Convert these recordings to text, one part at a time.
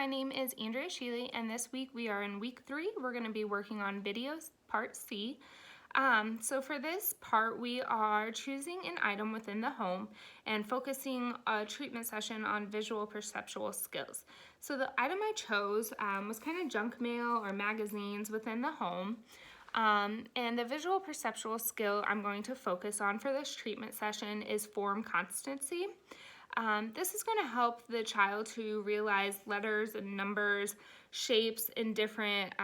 my name is Andrea Sheely, and this week we are in week 3. We're going to be working on videos part C. So for this part, we are choosing an item within the home and focusing a treatment session on visual perceptual skills. So the item I chose was kind of junk mail or magazines within the home. And the visual perceptual skill I'm going to focus on for this treatment session is form constancy. This is going to help the child to realize letters and numbers, shapes in different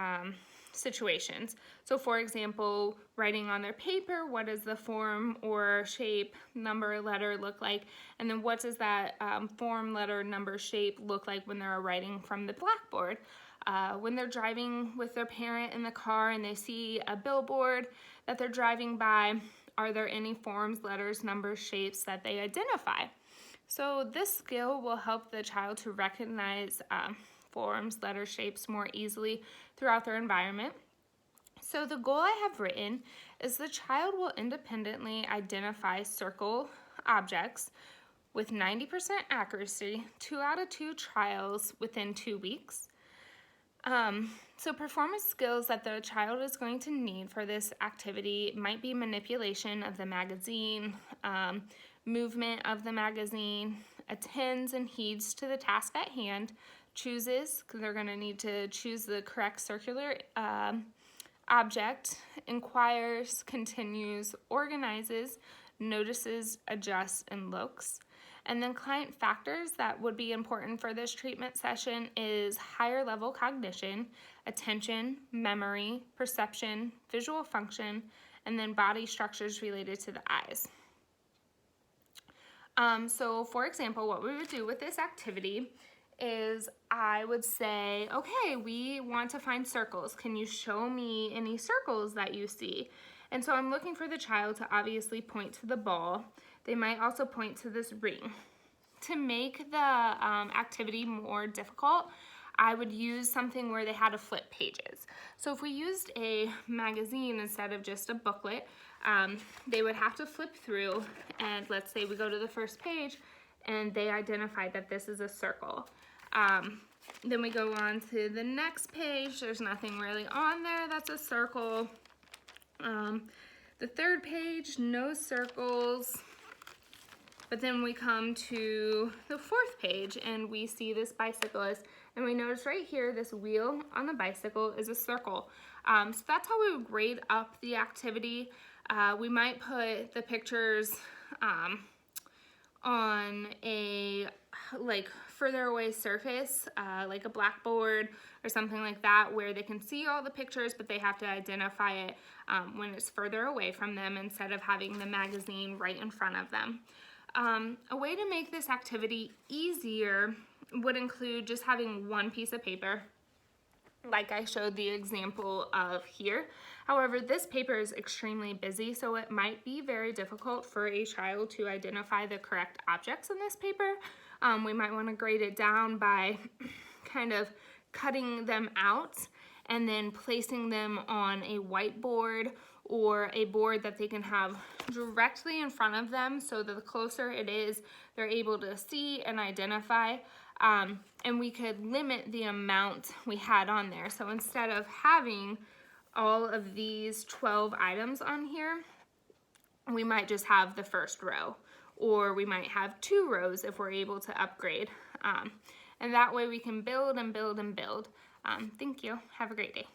situations. So for example, writing on their paper, what does the form or shape, number, letter look like? And then what does that form, letter, number, shape look like when they're writing from the blackboard? When they're driving with their parent in the car and they see a billboard that they're driving by, are there any forms, letters, numbers, shapes that they identify? So this skill will help the child to recognize forms, letter shapes more easily throughout their environment. So the goal I have written is the child will independently identify circle objects with 90% accuracy, 2 out of 2 trials within 2 weeks. So performance skills that the child is going to need for this activity might be manipulation of the magazine, movement of the magazine, attends and heeds to the task at hand, chooses, because they're going to need to choose the correct circular object, inquires, continues, organizes, notices, adjusts, and looks. And then client factors that would be important for this treatment session is higher level cognition, attention, memory, perception, visual function, and then body structures related to the eyes. So for example, what we would do with this activity is I would say, okay, we want to find circles. Can you show me any circles that you see? And so I'm looking for the child to obviously point to the ball. They might also point to this ring. To make the activity more difficult, I would use something where they had to flip pages. So if we used a magazine instead of just a booklet, they would have to flip through, and let's say we go to the first page and they identified that this is a circle. Then we go on to the next page, there's nothing really on there that's a circle. The third page, no circles. But then we come to the 4th page and we see this bicyclist, and we notice right here this wheel on the bicycle is a circle. So that's how we would grade up the activity. We might put the pictures on a further away surface, like a blackboard or something like that, where they can see all the pictures, but they have to identify it when it's further away from them instead of having the magazine right in front of them. A way to make this activity easier would include just having one piece of paper, like I showed the example of here. However, this paper is extremely busy, so it might be very difficult for a child to identify the correct objects in this paper. We might want to grade it down by kind of cutting them out and then placing them on a whiteboard or a board that they can have directly in front of them, so that the closer it is, they're able to see and identify. And we could limit the amount we had on there. So instead of having all of these 12 items on here, we might just have the first row, or we might have 2 rows if we're able to upgrade. And that way we can build and build and build. Thank you. Have a great day.